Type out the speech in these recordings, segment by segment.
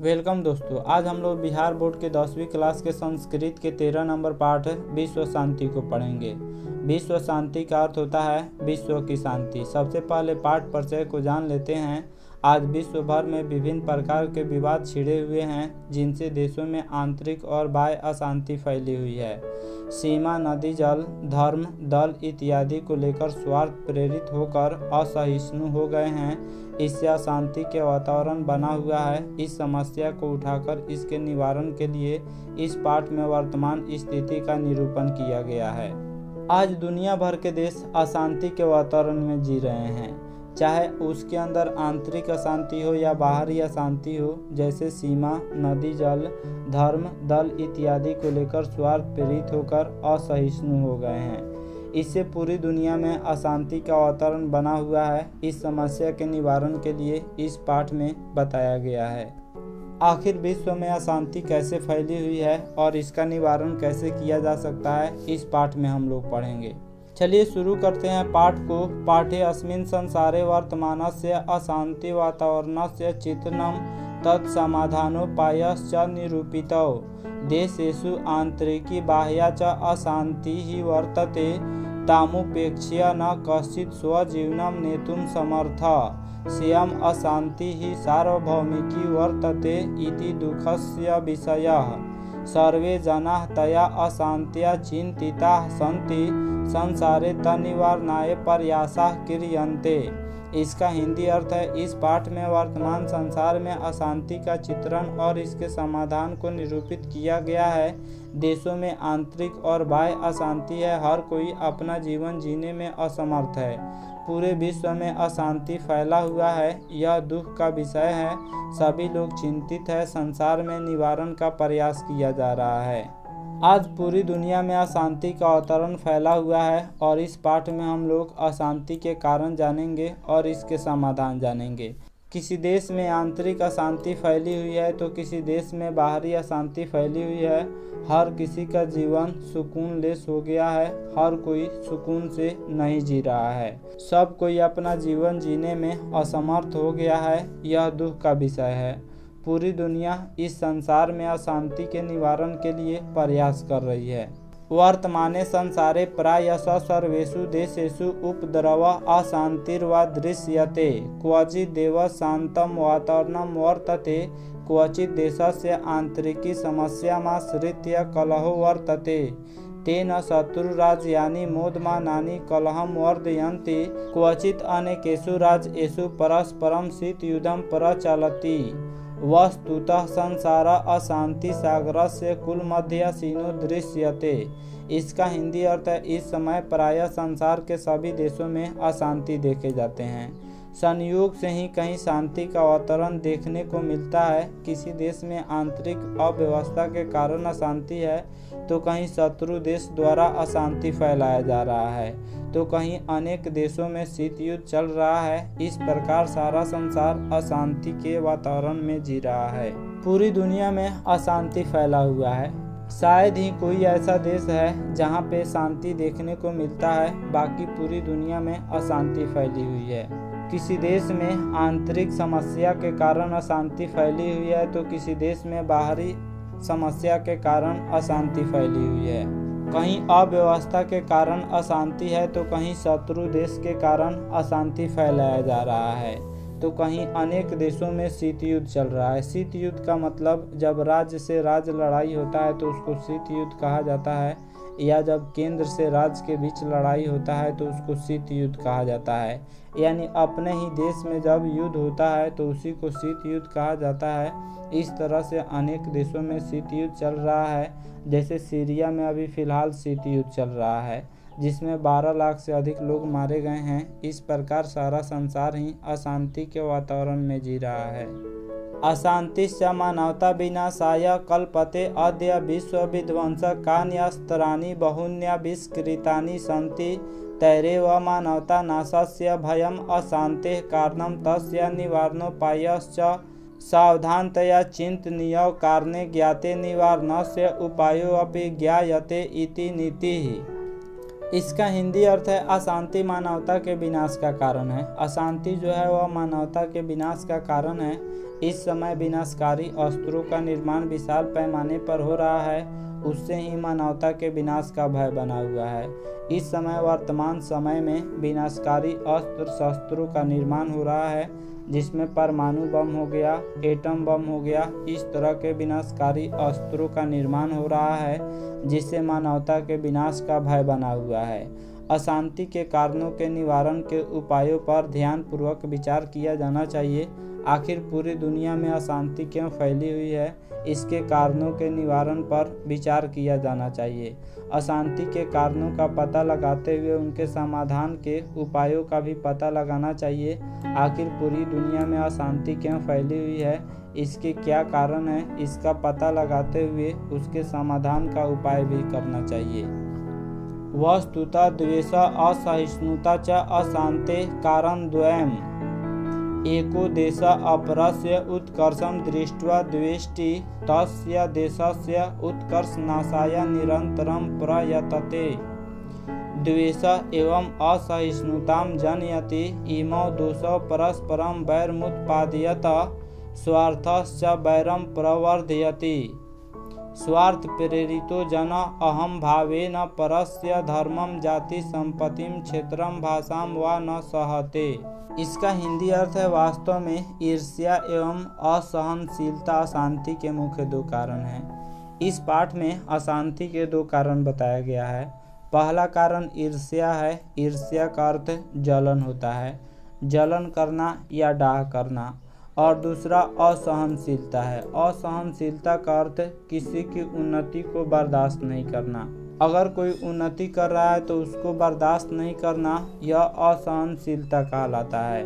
Welcome दोस्तों, आज हम लोग बिहार बोर्ड के 10वीं क्लास के संस्कृत के 13 नंबर पाठ विश्व शांति को पढ़ेंगे। विश्व शांति का अर्थ होता है विश्व की शांति। सबसे पहले पाठ परिचय को जान लेते हैं। आज विश्व भर में विभिन्न प्रकार के विवाद छिड़े हुए हैं, जिनसे देशों में आंतरिक और बाह्य अशांति फैली हुई है। सीमा, नदी, जल, धर्म, दल इत्यादि को लेकर स्वार्थ प्रेरित होकर असहिष्णु हो गए हैं। इससे अशांति के वातावरण बना हुआ है। इस समस्या को उठाकर इसके निवारण के लिए इस पाठ में वर्तमान स्थिति का निरूपण किया गया है। आज दुनिया भर के देश अशांति के वातावरण में जी रहे हैं, चाहे उसके अंदर आंतरिक अशांति हो या बाहरी अशांति हो। जैसे सीमा, नदी, जल, धर्म, दल इत्यादि को लेकर स्वार्थ प्रेरित होकर असहिष्णु हो गए हैं। इससे पूरी दुनिया में अशांति का वातावरण बना हुआ है। इस समस्या के निवारण के लिए इस पाठ में बताया गया है। आखिर विश्व में अशांति कैसे फैली हुई है और इसका निवारण कैसे किया जा सकता है, इस पाठ में हम लोग पढ़ेंगे। चलिए शुरू करते हैं पाठ को। पाठे अस्मिन् संसारे वर्तमानस्य अशांति वातावरणस्य चिन्तनं तत्समाधानोपायश्च निरूपितौ। देशेषु आंतरिकी बाह्या च अशांतिः वर्तते, तामुपेक्ष्य न कश्चित् स्वजीवनं नेतुं समर्थः। स्यम् अशांतिः सार्वभौमिकी वर्तते इति दुःखस्य विषयः। सर्वे जनाः तया अशान्त्या चिन्तिताः सन्ति, संसारे तन्निवारणाय प्रयासाः क्रियन्ते। इसका हिंदी अर्थ है, इस पाठ में वर्तमान संसार में अशांति का चित्रण और इसके समाधान को निरूपित किया गया है। देशों में आंतरिक और बाह्य अशांति है। हर कोई अपना जीवन जीने में असमर्थ है। पूरे विश्व में अशांति फैला हुआ है। यह दुख का विषय है। सभी लोग चिंतित हैं। संसार में निवारण का प्रयास किया जा रहा है। आज पूरी दुनिया में अशांति का वातावरण फैला हुआ है और इस पाठ में हम लोग अशांति के कारण जानेंगे और इसके समाधान जानेंगे। किसी देश में आंतरिक अशांति फैली हुई है तो किसी देश में बाहरी अशांति फैली हुई है। हर किसी का जीवन सुकूनलेस हो गया है। हर कोई सुकून से नहीं जी रहा है। सब कोई अपना जीवन जीने में असमर्थ हो गया है। यह दुख का विषय है। पूरी दुनिया इस संसार में अशांति के निवारण के लिए प्रयास कर रही है। वर्तमाने संसारे प्रायशः सर्वेषु देशेषु उपद्रव अशांतिर्वा दृश्यते। क्वचिदेव शान्तं वातावरणं वर्तते, क्वचित् देशस्य आंतरिकी समस्यामाश्रित्य कलहो वर्तते। तेन शत्रुराज्यानि मोदमानानि कलहं वर्धयन्ति, क्वचित् अनेकेषु राज्येषु परस्परं शीतयुद्धं प्रचलति। वस्तुतः संसार अशांति सागरस्य कुलमध्यसीनो दृश्यते। इसका हिंदी अर्थ है, इस समय प्रायः संसार के सभी देशों में अशांति देखे जाते हैं। संयोग से ही कहीं शांति का वातावरण देखने को मिलता है। किसी देश में आंतरिक अव्यवस्था के कारण अशांति है तो कहीं शत्रु देश द्वारा अशांति फैलाया जा रहा है, तो कहीं अनेक देशों में शीत युद्ध चल रहा है। इस प्रकार सारा संसार अशांति के वातावरण में जी रहा है। पूरी दुनिया में अशांति फैला हुआ है। शायद ही कोई ऐसा देश है जहां पे शांति देखने को मिलता है। बाकी पूरी दुनिया में अशांति फैली हुई है। किसी देश में आंतरिक समस्या के कारण अशांति फैली हुई है तो किसी देश में बाहरी समस्या के कारण अशांति फैली हुई है। कहीं अव्यवस्था के कारण अशांति है तो कहीं शत्रु देश के कारण अशांति फैलाया जा रहा है, तो कहीं अनेक देशों में शीत युद्ध चल रहा है। शीत युद्ध का मतलब जब राज्य से राज्य लड़ाई होता है तो उसको शीत युद्ध कहा जाता है, या जब केंद्र से राज्य के बीच लड़ाई होता है तो उसको शीत युद्ध कहा जाता है। यानी अपने ही देश में जब युद्ध होता है तो उसी को शीत युद्ध कहा जाता है। इस तरह से अनेक देशों में शीत युद्ध चल रहा है। जैसे सीरिया में अभी फ़िलहाल शीत युद्ध चल रहा है, जिसमें 12 लाख से अधिक लोग मारे गए हैं। इस प्रकार सारा संसार ही अशांति के वातावरण में जी रहा है। अशांतिश्च मानवता विनाशाय कल्पते अद्य विश्व विध्वंस कान्यस्त्राणि बहुन्याविष्कृतानि सन्ति, तैरेव मानवता नाशस्य भयम् अशान्तेः कारणं तस्य निवारणोपायश्च सावधानतया चिन्तनीयो। कारणे ज्ञाते निवारणस्य उपायो अपि ज्ञायते इति नीतिः। इसका हिंदी अर्थ है अशांति मानवता के विनाश का कारण है। अशांति जो है वह मानवता के विनाश का कारण है। इस समय विनाशकारी अस्त्रों का निर्माण विशाल पैमाने पर हो रहा है, उससे ही मानवता के विनाश का भय बना हुआ है। इस समय वर्तमान समय में विनाशकारी अस्त्र शस्त्रों का निर्माण हो रहा है, जिसमें परमाणु बम हो गया, एटम बम हो गया, इस तरह के विनाशकारी अस्त्रों का निर्माण हो रहा है, जिससे मानवता के विनाश का भय बना हुआ है। अशांति के कारणों के निवारण के उपायों पर ध्यानपूर्वक विचार किया जाना चाहिए। आखिर पूरी दुनिया में अशांति क्यों फैली हुई है, इसके कारणों के निवारण पर विचार किया जाना चाहिए। अशांति के कारणों का पता लगाते हुए उनके समाधान के उपायों का भी पता लगाना चाहिए। आखिर पूरी दुनिया में अशांति क्यों फैली हुई है, इसके क्या कारण है, इसका पता लगाते हुए उसके समाधान का उपाय भी करना चाहिए। वस्तुतः द्वेष असहिष्णुता च अशांते कारणद्वयम्। एको देश अपरस्य उत्कर्षं दृष्ट्वा द्वेष्टि तस्य देशस्य उत्कर्षनाशाय निरन्तरं प्रयतते। द्वेष एवं असहिष्णुतां जनयति इमौ दोषौ परस्परं वैरमुत्पादयत स्वार्थश्च वैरं प्रवर्धयति। स्वार्थ प्रेरितो जन अहम भावेन परस्य धर्मं जाति संपत्तिं क्षेत्रं भाषां वा न सहते। इसका हिंदी अर्थ है वास्तव में ईर्ष्या एवं असहनशीलता अशांति के मुख्य दो कारण हैं। इस पाठ में अशांति के दो कारण बताया गया है। पहला कारण ईर्ष्या है। ईर्ष्या का अर्थ जलन होता है, जलन करना या डाह करना। और दूसरा असहनशीलता है। असहनशीलता का अर्थ किसी की उन्नति को बर्दाश्त नहीं करना। अगर कोई उन्नति कर रहा है तो उसको बर्दाश्त नहीं करना, यह असहनशीलता कहलाता है।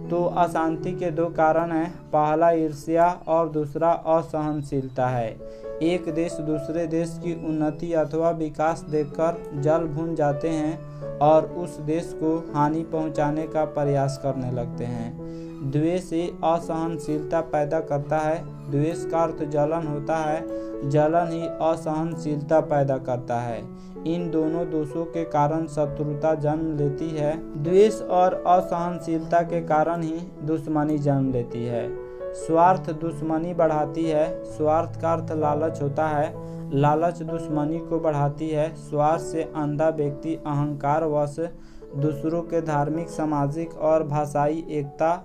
तो अशांति के दो कारण हैं, पहला ईर्ष्या और दूसरा असहनशीलता है। एक देश दूसरे देश की उन्नति अथवा विकास देखकर जल भून जाते हैं और उस देश को हानि पहुंचाने का प्रयास करने लगते हैं। द्वेष से असहनशीलता पैदा करता है। द्वेष का अर्थ जलन होता है, जलन ही असहनशीलता पैदा करता है। इन दोनों दोषों के कारण शत्रुता जन्म लेती है। द्वेष और असहनशीलता के कारण ही दुश्मनी जन्म लेती है। स्वार्थ दुश्मनी बढ़ाती है। स्वार्थ का अर्थ लालच होता है, लालच दुश्मनी को बढ़ाती है। स्वार्थ से अंधा व्यक्ति अहंकार वश दूसरों के धार्मिक, सामाजिक और भाषाई एकता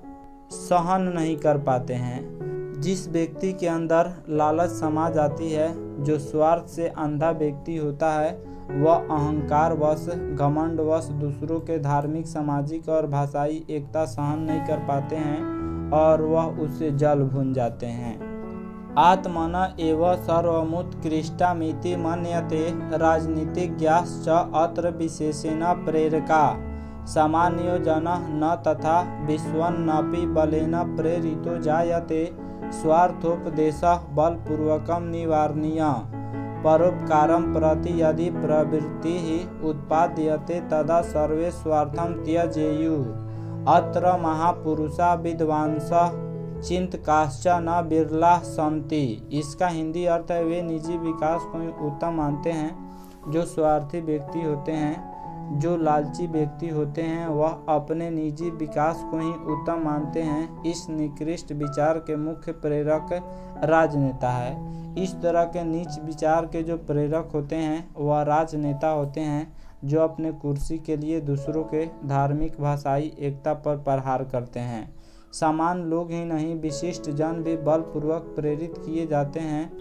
सहन नहीं कर पाते हैं। जिस व्यक्ति के अंदर लालच समा जाती है, जो स्वार्थ से अंधा व्यक्ति होता है, वह अहंकार वश, घमंड वश दूसरों के धार्मिक, सामाजिक और भाषाई एकता सहन नहीं कर पाते हैं और वह उससे जल भून जाते हैं। आत्मना एव सर्वमुत्कृष्टामिति मन्यते राजनीतिज्ञाश्च अत्र विशेषेण प्रेरका। सामान्यो जनः न तथा विश्वन्नपि बलेन प्रेरितो जायते। स्वार्थोपदेशः बलपूर्वकं निवारणीयः। परोपकारं प्रति यदि प्रवृत्तिः उत्पाद्यते तदा सर्वे स्वार्थं त्यजेयुः। अत्र महापुरुषा विद्वांसः चिंतकाश्च न बिरला सन्ति। इसका हिंदी अर्थ है वे निजी विकास को ही उत्तम मानते हैं। जो स्वार्थी व्यक्ति होते हैं, जो लालची व्यक्ति होते हैं, वह अपने निजी विकास को ही उत्तम मानते हैं। इस निकृष्ट विचार के मुख्य प्रेरक राजनेता है। इस तरह के नीच विचार के जो प्रेरक होते हैं वह राजनेता होते हैं, जो अपने कुर्सी के लिए दूसरों के धार्मिक, भाषाई एकता पर प्रहार करते हैं। सामान्य लोग ही नहीं, विशिष्ट जन भी बलपूर्वक प्रेरित किए जाते हैं।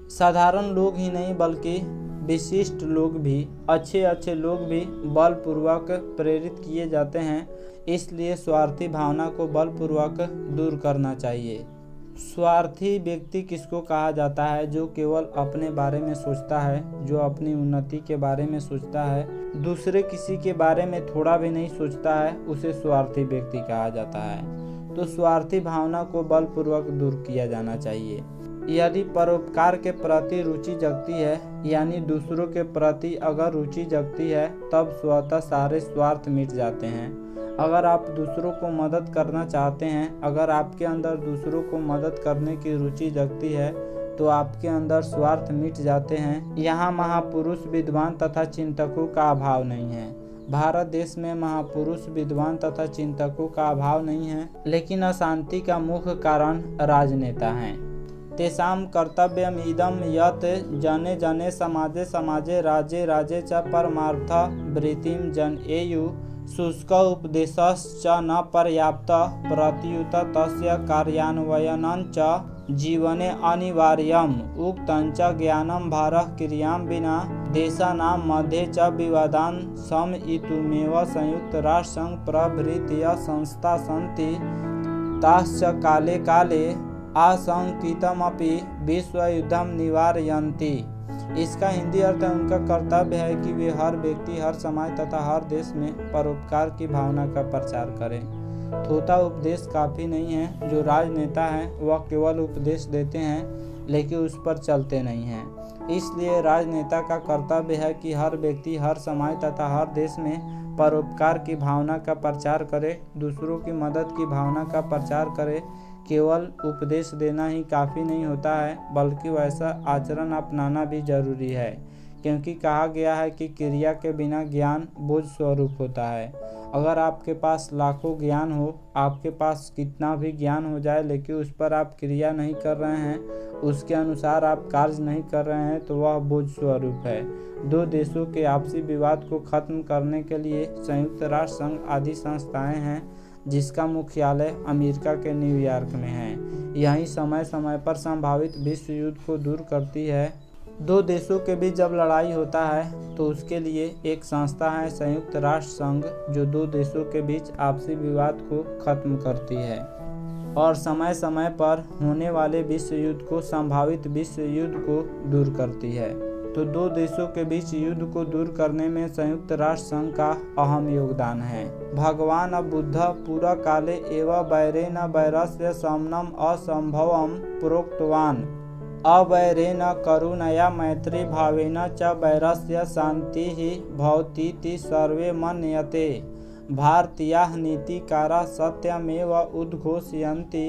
साधारण लोग ही नहीं बल्कि विशिष्ट लोग भी, अच्छे लोग भी बलपूर्वक प्रेरित किए जाते हैं। इसलिए स्वार्थी भावना को बलपूर्वक दूर करना चाहिए। स्वार्थी व्यक्ति किसको कहा जाता है? जो केवल अपने बारे में सोचता है, जो अपनी उन्नति के बारे में सोचता है, दूसरे किसी के बारे में थोड़ा भी नहीं सोचता है, उसे स्वार्थी व्यक्ति कहा जाता है। तो स्वार्थी भावना को बलपूर्वक दूर किया जाना चाहिए। यदि परोपकार के प्रति रुचि जगती है, यानी दूसरों के प्रति अगर रुचि जगती है, तब स्वतः सारे स्वार्थ मिट जाते हैं। अगर आप दूसरों को मदद करना चाहते हैं, अगर आपके अंदर दूसरों को मदद करने की रुचि जगती है, तो आपके अंदर स्वार्थ मिट जाते हैं। यहाँ महापुरुष विद्वान तथा चिंतकों का अभाव नहीं है। भारत देश में महापुरुष विद्वान तथा चिंतकों का अभाव नहीं है, लेकिन अशांति का मुख्य कारण राजनेता हैं। तेषां कर्तव्यम इदम यत् जने जने समाजे समाजे राज्ये राज्ये च परमार्थ वृत्तिं जनयेयुः शुष्क उपदेशश्च न पर्याप्तः प्रत्युत तस्य कार्यान्वयनं च जीवने अनिवार्यम् उक्तं च ज्ञानं भारः क्रियां विना देशानां मध्ये च विवादान् शमयितुमेव संयुक्तराष्ट्रसंघ प्रभृतयः संस्थाः सन्ति ताश्च काले काले आशंकितमपि विश्वयुद्धं निवारयन्ति। इसका हिंदी अर्थ है, उनका कर्तव्य है कि वे हर व्यक्ति, हर समाज तथा हर देश में परोपकार की भावना का प्रचार करें। थोथा उपदेश काफ़ी नहीं है। जो राजनेता हैं वह केवल उपदेश देते हैं लेकिन उस पर चलते नहीं हैं। इसलिए राजनेता का कर्तव्य है कि हर व्यक्ति, हर समाज तथा हर देश में परोपकार की भावना का प्रचार करे, दूसरों की मदद की भावना का प्रचार करे। केवल उपदेश देना ही काफ़ी नहीं होता है, बल्कि वैसा आचरण अपनाना भी जरूरी है, क्योंकि कहा गया है कि क्रिया के बिना ज्ञान बोझ स्वरूप होता है। अगर आपके पास लाखों ज्ञान हो, आपके पास कितना भी ज्ञान हो जाए, लेकिन उस पर आप क्रिया नहीं कर रहे हैं, उसके अनुसार आप कार्य नहीं कर रहे हैं, तो वह बोझ स्वरूप है। दो देशों के आपसी विवाद को खत्म करने के लिए संयुक्त राष्ट्र संघ आदि संस्थाएं हैं, जिसका मुख्यालय अमेरिका के न्यूयॉर्क में है। यही समय समय पर संभावित विश्व युद्ध को दूर करती है। दो देशों के बीच जब लड़ाई होता है तो उसके लिए एक संस्था है संयुक्त राष्ट्र संघ, जो दो देशों के बीच आपसी विवाद को खत्म करती है और समय समय पर होने वाले विश्व युद्ध को, संभावित विश्व युद्ध को दूर करती है। तो दो देशों के बीच युद्ध को दूर करने में संयुक्त राष्ट्र संघ का अहम योगदान है। भगवान बुद्ध पूरा काले एवं वैरेण वैरस्य शमनम असंभवम प्रोक्तवान अवैरेण करुणया मैत्री भावेन च वैरस्य शांतिः भवतीति सर्वे मन्यते। भारतीयाः नीतिकाराः सत्यमेव उद्घोषयन्ति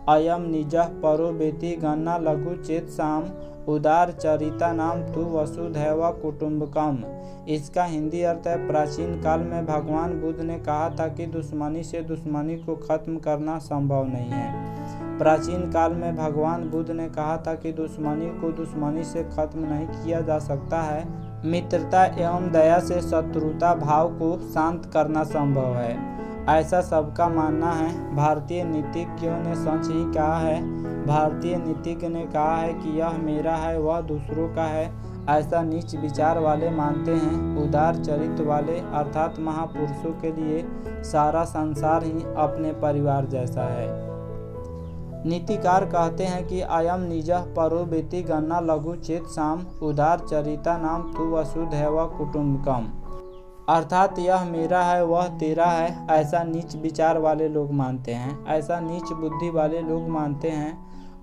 अयं निजः परो वेति गणना लघु चेतसाम उदार चरिता नाम तु वसुधैव कुटुंबकम। इसका हिंदी अर्थ है, प्राचीन काल में भगवान बुद्ध ने कहा था कि दुश्मनी से दुश्मनी को खत्म करना संभव नहीं है। प्राचीन काल में भगवान बुद्ध ने कहा था कि दुश्मनी को दुश्मनी से खत्म नहीं किया जा सकता है, मित्रता एवं दया से शत्रुता भाव को शांत करना संभव है। ऐसा सबका मानना है। भारतीय नीतिज्ञों ने सच ही कहा है। भारतीय नीतिज्ञ ने कहा है कि यह मेरा है, वह दूसरों का है। ऐसा नीच विचार वाले मानते हैं। उदार चरित्र वाले अर्थात महापुरुषों के लिए सारा संसार ही अपने परिवार जैसा है। नीतिकार कहते हैं कि अयम निजः परो वेति गणना लघु चेतसाम उदार चरिता नाम तु वसुधैव कुटुंबकम। अर्थात यह मेरा है, वह तेरा है, ऐसा नीच विचार वाले लोग मानते हैं, ऐसा नीच बुद्धि वाले लोग मानते हैं।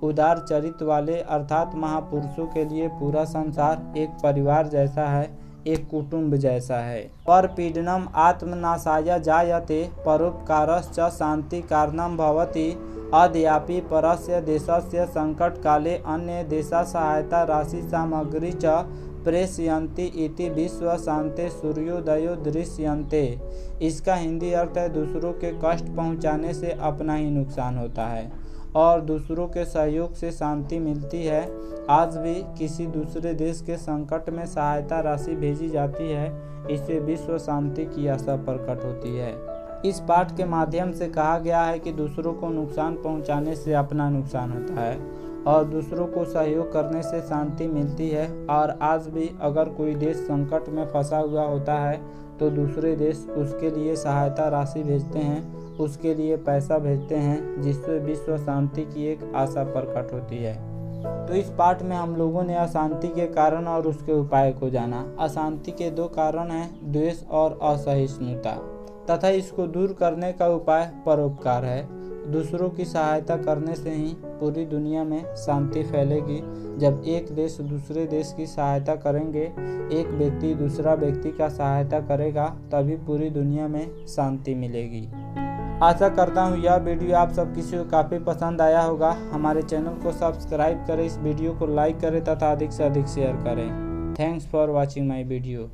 उदार चरित्र वाले अर्थात महापुरुषों के लिए पूरा संसार एक परिवार जैसा है, एक कुटुंब जैसा है। पर पीडनम आत्मनाशाय जायते परोपकारश्च शांति कारणं भवति। अद्यापि परस्य देशस्य संकट काले अन्य देशा सहायता राशि सामग्री च प्रेषयन्ति इति विश्व शांति सूर्योदयो दृश्यन्ते। इसका हिंदी अर्थ है, दूसरों के कष्ट पहुंचाने से अपना ही नुकसान होता है और दूसरों के सहयोग से शांति मिलती है। आज भी किसी दूसरे देश के संकट में सहायता राशि भेजी जाती है, इससे विश्व शांति की आशा प्रकट होती है। इस पाठ के माध्यम से कहा गया है कि दूसरों को नुकसान पहुंचाने से अपना नुकसान होता है और दूसरों को सहयोग करने से शांति मिलती है। और आज भी अगर कोई देश संकट में फंसा हुआ होता है तो दूसरे देश उसके लिए सहायता राशि भेजते हैं, उसके लिए पैसा भेजते हैं, जिससे विश्व शांति की एक आशा प्रकट होती है। तो इस पाठ में हम लोगों ने अशांति के कारण और उसके उपाय को जाना। अशांति के दो कारण हैं, द्वेष और असहिष्णुता, तथा इसको दूर करने का उपाय परोपकार है। दूसरों की सहायता करने से ही पूरी दुनिया में शांति फैलेगी। जब एक देश दूसरे देश की सहायता करेंगे, एक व्यक्ति दूसरा व्यक्ति का सहायता करेगा, तभी पूरी दुनिया में शांति मिलेगी। आशा करता हूँ यह वीडियो आप सब किसी को काफ़ी पसंद आया होगा। हमारे चैनल को सब्सक्राइब करें, इस वीडियो को लाइक करें तथा अधिक से अधिक शेयर करें। Thanks for watching my video.